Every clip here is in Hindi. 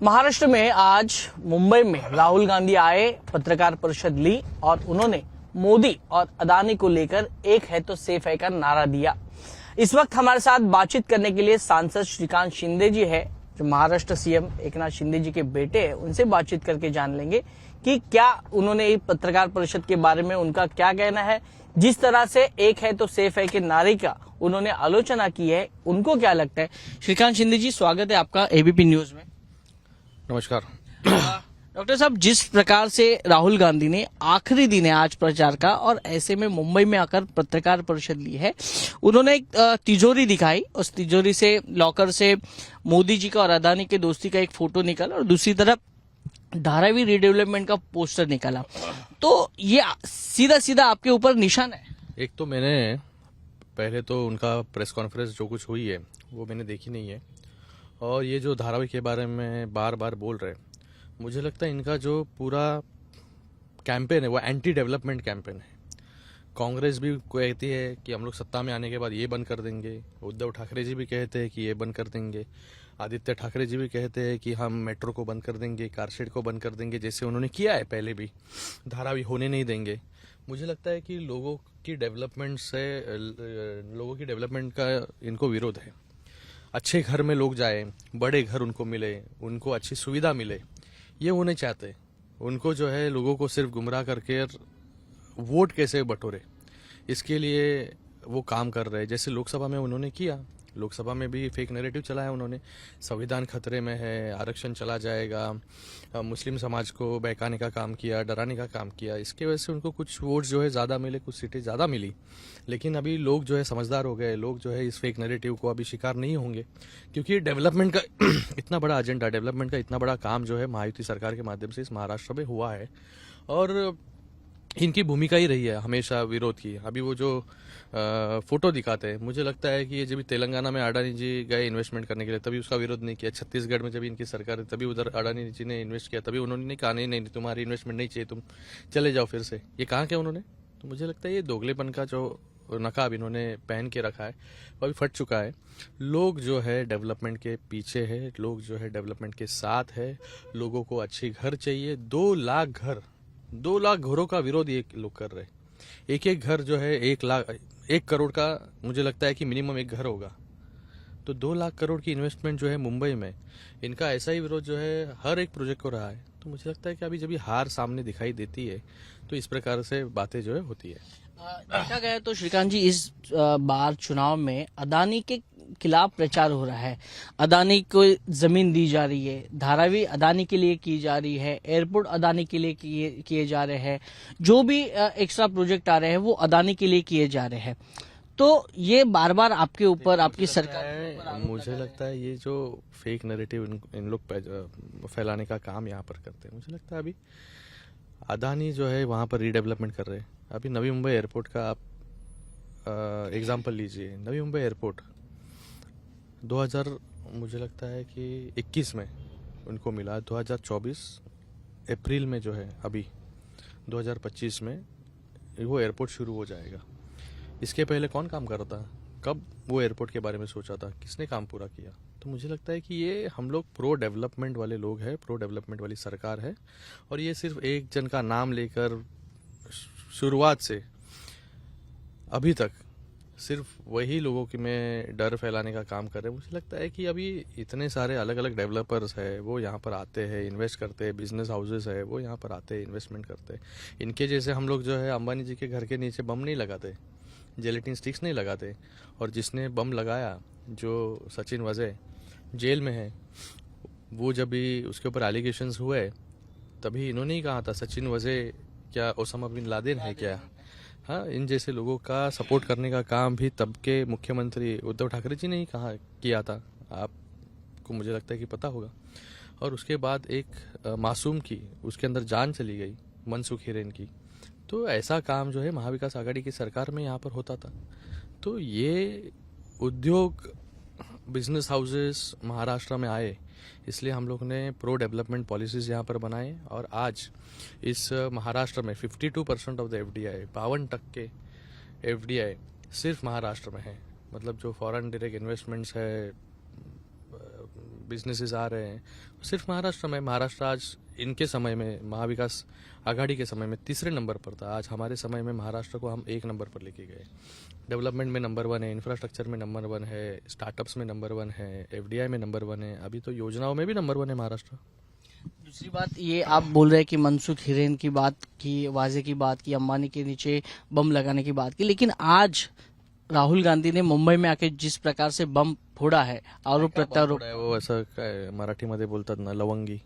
महाराष्ट्र में आज मुंबई में राहुल गांधी आए, पत्रकार परिषद ली और उन्होंने मोदी और अदानी को लेकर एक है तो सेफ है का नारा दिया। इस वक्त हमारे साथ बातचीत करने के लिए सांसद श्रीकांत शिंदे जी है, जो महाराष्ट्र सीएम एकनाथ शिंदे जी के बेटे हैं। उनसे बातचीत करके जान लेंगे कि क्या उन्होंने पत्रकार परिषद के बारे में उनका क्या कहना है। जिस तरह से एक है तो सेफ है के नारे का उन्होंने आलोचना की है, उनको क्या लगता है। श्रीकांत शिंदे जी, स्वागत है आपका एबीपी न्यूज में। नमस्कार। डॉक्टर साहब, जिस प्रकार से राहुल गांधी ने आखिरी दिन है आज प्रचार का और ऐसे में मुंबई में आकर पत्रकार परिषद ली है, उन्होंने एक तिजोरी दिखाई, उस तिजोरी से लॉकर से मोदी जी का और अदानी के दोस्ती का एक फोटो निकाला और दूसरी तरफ धारावी रीडेवलपमेंट का पोस्टर निकाला। तो ये सीधा सीधा आपके ऊपर निशान है। एक तो मैंने पहले तो उनका प्रेस कॉन्फ्रेंस जो कुछ हुई है वो मैंने देखी नहीं है, और ये जो धारावी के बारे में बार बार बोल रहे हैं, मुझे लगता है इनका जो पूरा कैंपेन है वो एंटी डेवलपमेंट कैंपेन है। कांग्रेस भी कहती है कि हम लोग सत्ता में आने के बाद ये बंद कर देंगे, उद्धव ठाकरे जी भी कहते हैं कि ये बंद कर देंगे, आदित्य ठाकरे जी भी कहते हैं कि हम मेट्रो को बंद कर देंगे, कारशेड को बंद कर देंगे, जैसे उन्होंने किया है पहले भी, धारावी होने नहीं देंगे। मुझे लगता है कि लोगों की डेवलपमेंट का इनको विरोध है। अच्छे घर में लोग जाए, बड़े घर उनको मिले, उनको अच्छी सुविधा मिले, ये वो नहीं चाहते। उनको जो है लोगों को सिर्फ गुमराह करके वोट कैसे बटोरे, इसके लिए वो काम कर रहे हैं। जैसे लोकसभा में उन्होंने किया, लोकसभा में भी फेक नैरेटिव चलाया उन्होंने, संविधान खतरे में है, आरक्षण चला जाएगा, मुस्लिम समाज को बहकाने का काम किया, डराने का काम किया। इसके वजह से उनको कुछ वोट जो है ज़्यादा मिले, कुछ सीटें ज़्यादा मिली। लेकिन अभी लोग जो है समझदार हो गए, लोग जो है इस फेक नैरेटिव को अभी शिकार नहीं होंगे, क्योंकि डेवलपमेंट का इतना बड़ा एजेंडा, डेवलपमेंट का इतना बड़ा काम जो है महायुति सरकार के माध्यम से इस महाराष्ट्र में हुआ है, और इनकी भूमिका ही रही है हमेशा विरोध की। अभी वो जो फोटो दिखाते हैं, मुझे लगता है कि ये जब तेलंगाना में अडानी जी गए इन्वेस्टमेंट करने के लिए, तभी उसका विरोध नहीं किया। छत्तीसगढ़ में जब इनकी सरकार है, तभी उधर अडानी जी ने इन्वेस्ट किया, तभी उन्होंने कहा नहीं, तुम्हारी इन्वेस्टमेंट नहीं चाहिए, तुम चले जाओ फिर से। ये कहाँ किया उन्होंने? तो मुझे लगता है ये दोगलेपन का जो नकाब इन्होंने पहन के रखा है वो अभी फट चुका है। लोग जो है डेवलपमेंट के पीछे है, लोग जो है डेवलपमेंट के साथ है। लोगों को अच्छे घर चाहिए, 2 लाख घरों का विरोध ये लोग कर रहे हैं। एक घर जो है 1 करोड़ का, मुझे लगता है कि मिनिमम एक घर होगा, तो 2 लाख करोड़ की इन्वेस्टमेंट जो है मुंबई में, इनका ऐसा ही विरोध जो है हर एक प्रोजेक्ट को रहा है। तो मुझे लगता है कि अभी जब ये हार सामने दिखाई देती है तो इस प्रकार से बातें जो है होती है। देखा गया तो श्रीकांत जी, इस बार चुनाव में अदानी के खिलाफ प्रचार हो रहा है। अदानी को जमीन दी जा रही है, धारावी अदानी के लिए की जा रही है, एयरपोर्ट अदानी के लिए किए जा रहे हैं, जो भी एक्स्ट्रा प्रोजेक्ट आ रहे हैं वो अदानी के लिए किए जा रहे हैं। तो ये बार बार आपके ऊपर, आपकी सरकार, मुझे लगता है ये जो फेक नैरेटिव इन लोग फैलाने का काम यहाँ पर करते हैं। मुझे लगता है अभी अदानी जो है वहाँ पर रीडेवलपमेंट कर रहे हैं। अभी नवी मुंबई एयरपोर्ट का आप एग्जाम्पल लीजिए। नवी मुंबई एयरपोर्ट 2000 मुझे लगता है कि 21 में उनको मिला, 2024 अप्रैल में जो है अभी 2025 में वो एयरपोर्ट शुरू हो जाएगा। इसके पहले कौन काम कर रहा था? कब वो एयरपोर्ट के बारे में सोचा था? किसने काम पूरा किया? तो मुझे लगता है कि ये हम लोग प्रो डेवलपमेंट वाले लोग हैं, प्रो डेवलपमेंट वाली सरकार है, और ये सिर्फ एक जन का नाम लेकर शुरुआत से अभी तक सिर्फ वही लोगों की में डर फैलाने का काम कर रहे हैं। मुझे लगता है कि अभी इतने सारे अलग अलग डेवलपर्स है, वो यहाँ पर आते हैं, इन्वेस्ट करते हैं, बिजनेस हाउसेस है, वो यहाँ पर आते हैं, इन्वेस्टमेंट करते हैं। इनके जैसे हम लोग जो है अंबानी जी के घर के नीचे बम नहीं लगाते, जेलेटिन स्टिक्स नहीं लगाते। और जिसने बम लगाया, जो सचिन वजय जेल में है, वो जब भी उसके ऊपर एलिगेशंस हुए, तभी इन्होंने ही कहा था सचिन वजय क्या ओसामा बिन लादेन है क्या? हाँ, इन जैसे लोगों का सपोर्ट करने का काम भी तब के मुख्यमंत्री उद्धव ठाकरे जी ने ही किया था, आपको मुझे लगता है कि पता होगा। और उसके बाद एक मासूम की उसके अंदर जान चली गई, मनसुख हिरेन की। तो ऐसा काम जो है महाविकास आघाड़ी की सरकार में यहाँ पर होता था। तो ये उद्योग, बिजनेस हाउसेस महाराष्ट्र में आए, इसलिए हम लोग ने प्रो डेवलपमेंट पॉलिसीज यहाँ पर बनाए, और आज इस महाराष्ट्र में 52% ऑफ द एफडीआई, 52% एफडीआई सिर्फ महाराष्ट्र में है। मतलब जो फॉरेन डायरेक्ट इन्वेस्टमेंट्स है, बिजनेसेस आ रहे हैं, सिर्फ महाराष्ट्र में। महाराष्ट्र आज इनके समय में, महाविकास आघाड़ी के समय में तीसरे नंबर पर था। आज हमारे समय में महाराष्ट्र को हम 1 नंबर पर लेके गए। डेवलपमेंट में नंबर 1 है, इंफ्रास्ट्रक्चर में नंबर 1 है, स्टार्टअप्स में नंबर 1 है, एफडीआई में नंबर 1 है, अभी तो योजनाओं में भी नंबर 1 है महाराष्ट्र। दूसरी बात ये आप बोल रहे हैं कि मनसुख हिरेन की बात की, वाजे की बात की, अंबानी के नीचे बम लगाने की बात की, लेकिन आज राहुल गांधी ने मुंबई में आके जिस प्रकार से बम फोड़ा है, आरोप प्रत्यारोप, वो ऐसा काय मराठीमध्ये बोलतात ना, लवंगी।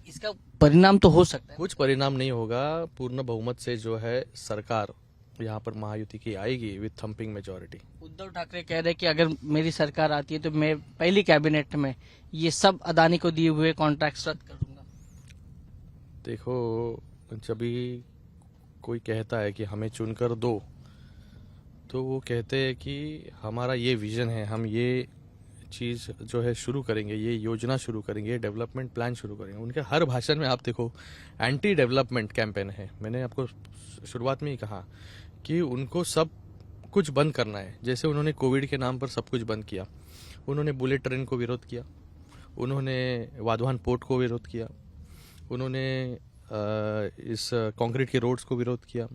इसका परिणाम तो हो सकता है। कुछ परिणाम नहीं होगा। पूर्ण बहुमत से जो है सरकार यहाँ पर महायुति की आएगी with thumping majority. Uddhav Thackeray कह रहे हैं कि अगर मेरी सरकार आती है तो मैं पहली कैबिनेट में ये सब अदानी को दिए हुए कॉन्ट्रैक्ट रद्द कर दूंगा। देखो, जब भी कोई कहता है कि हमें चुनकर दो, तो वो कहते हैं कि हमारा ये विजन है, हम ये चीज़ जो है शुरू करेंगे, ये योजना शुरू करेंगे, ये डेवलपमेंट प्लान शुरू करेंगे। उनके हर भाषण में आप देखो एंटी डेवलपमेंट कैंपेन है। मैंने आपको शुरुआत में ही कहा कि उनको सब कुछ बंद करना है। जैसे उन्होंने कोविड के नाम पर सब कुछ बंद किया, उन्होंने बुलेट ट्रेन को विरोध किया, उन्होंने वाधवान पोर्ट को विरोध किया, उन्होंने इस कंक्रीट के रोड्स को विरोध किया,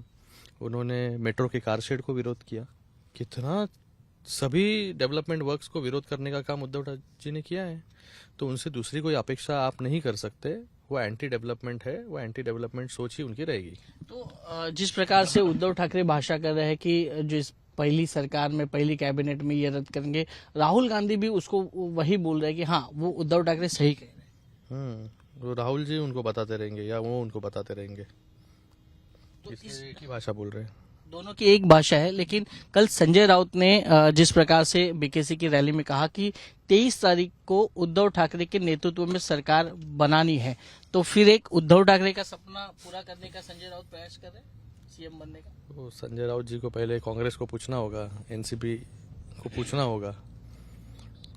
उन्होंने मेट्रो के कार शेड को विरोध किया। कितना सभी डेवलपमेंट वर्क्स को विरोध करने का काम उद्धव जी ने किया है। तो उनसे दूसरी कोई अपेक्षा आप नहीं कर सकते। वो एंटी डेवलपमेंट है, वो एंटी डेवलपमेंट सोच ही उनकी रहेगी। तो जिस प्रकार से उद्धव ठाकरे भाषा कर रहे हैं कि जिस पहली सरकार में, पहली कैबिनेट में ये रद्द करेंगे, राहुल गांधी भी उसको वही बोल रहे हैं कि हाँ, वो उद्धव ठाकरे सही कह रहे हैं। वो राहुल जी उनको बताते रहेंगे या वो उनको बताते रहेंगे। तो इसलिए एक ही भाषा बोल रहे हैं। दोनों की एक भाषा है। लेकिन कल संजय राउत ने जिस प्रकार से बीकेसी की रैली में कहा कि 23 तारीख को उद्धव ठाकरे के नेतृत्व में सरकार बनानी है, तो फिर एक उद्धव ठाकरे का सपना पूरा करने का संजय राउत प्रयास कर रहे हैं, सीएम बनने का। तो संजय राउत जी को पहले कांग्रेस को पूछना होगा, एनसीपी को पूछना होगा।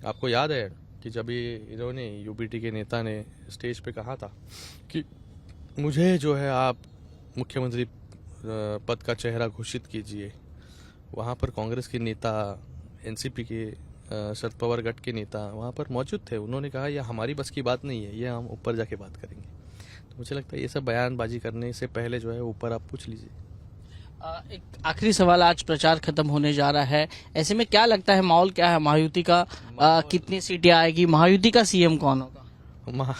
आपको याद है कि जब इन्होंने यूपीटी के नेता ने स्टेज पे कहा था कि मुझे जो है आप मुख्यमंत्री पद का चेहरा घोषित कीजिए, वहाँ पर कांग्रेस के नेता, एनसीपी के शरद पवार गठ के नेता वहाँ पर मौजूद थे। उन्होंने कहा यह हमारी बस की बात नहीं है, ये हम ऊपर जाके बात करेंगे। तो मुझे लगता है ये सब बयानबाजी करने से पहले जो है ऊपर आप पूछ लीजिए। एक आखिरी सवाल, आज प्रचार खत्म होने जा रहा है, ऐसे में क्या लगता है माहौल क्या है महायुति का? कितनी सीटें आएगी? महायुति का सीएम कौन होगा?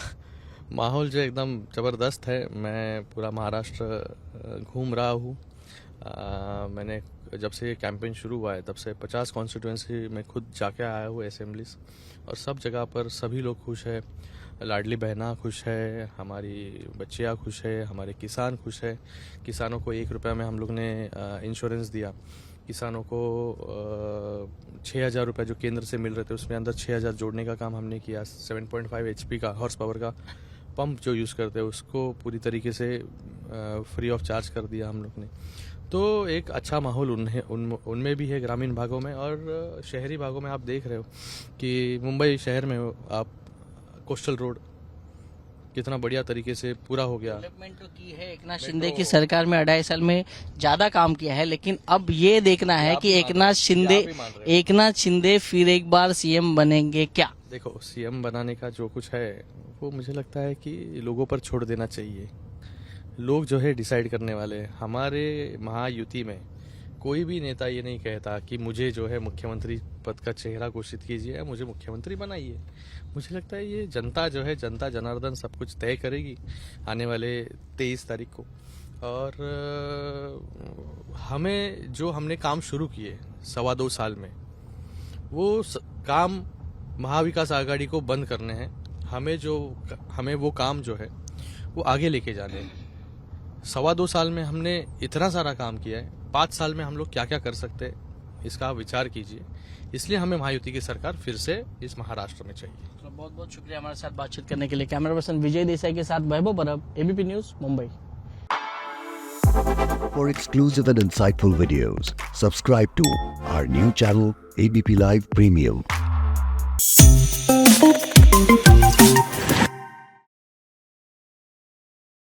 माहौल जो एकदम ज़बरदस्त है। मैं पूरा महाराष्ट्र घूम रहा हूँ। मैंने जब से ये कैंपेन शुरू हुआ है तब से 50 कॉन्स्टिट्यूंसी में खुद जाके आया हूँ, असेंबलीज, और सब जगह पर सभी लोग खुश है। लाडली बहना खुश है, हमारी बच्चियाँ खुश है, हमारे किसान खुश है। किसानों को 1 रुपये में हम लोग ने इंश्योरेंस दिया। किसानों को 6,000 रुपये जो केंद्र से मिल रहे थे उसमें अंदर 6,000 जोड़ने का काम हमने किया। 7.5 HP का हॉर्स पावर का पंप जो यूज़ करते हैं उसको पूरी तरीके से फ्री ऑफ चार्ज कर दिया हम लोग ने। तो एक अच्छा माहौल उनमें भी है, ग्रामीण भागों में। और शहरी भागों में आप देख रहे हो कि मुंबई शहर में हो आप, कोस्टल रोड कितना बढ़िया तरीके से पूरा हो गया। डेवलपमेंट तो की है, एकनाथ शिंदे की सरकार में 2.5 साल में ज्यादा काम किया है, लेकिन अब ये देखना है कि एकनाथ शिंदे फिर एक बार सीएम बनेंगे क्या? देखो, सीएम बनाने का जो कुछ है वो मुझे लगता है कि लोगों पर छोड़ देना चाहिए। लोग जो है डिसाइड करने वाले हैं। हमारे महायुति में कोई भी नेता ये नहीं कहता कि मुझे जो है मुख्यमंत्री पद का चेहरा घोषित कीजिए या मुझे मुख्यमंत्री बनाइए। मुझे लगता है ये जनता जो है, जनता जनार्दन सब कुछ तय करेगी आने वाले 23 तारीख को। और हमें जो हमने काम शुरू किए 2.25 साल में, वो काम महाविकास आघाड़ी को बंद करने हैं। हमें वो काम जो है वो आगे लेके जाने हैं। 2.25 साल में हमने इतना सारा काम किया है, 5 साल में हम लोग क्या क्या कर सकते हैं इसका आप विचार कीजिए। इसलिए हमें महायुति की सरकार फिर से इस महाराष्ट्र में चाहिए। तो बहुत बहुत शुक्रिया हमारे साथ बातचीत करने के लिए। कैमरा पर्सन विजय देसाई के साथ वैभव परब, ABP news, Mumbai. For exclusive and insightful videos, subscribe to our new channel ABP Live Premium.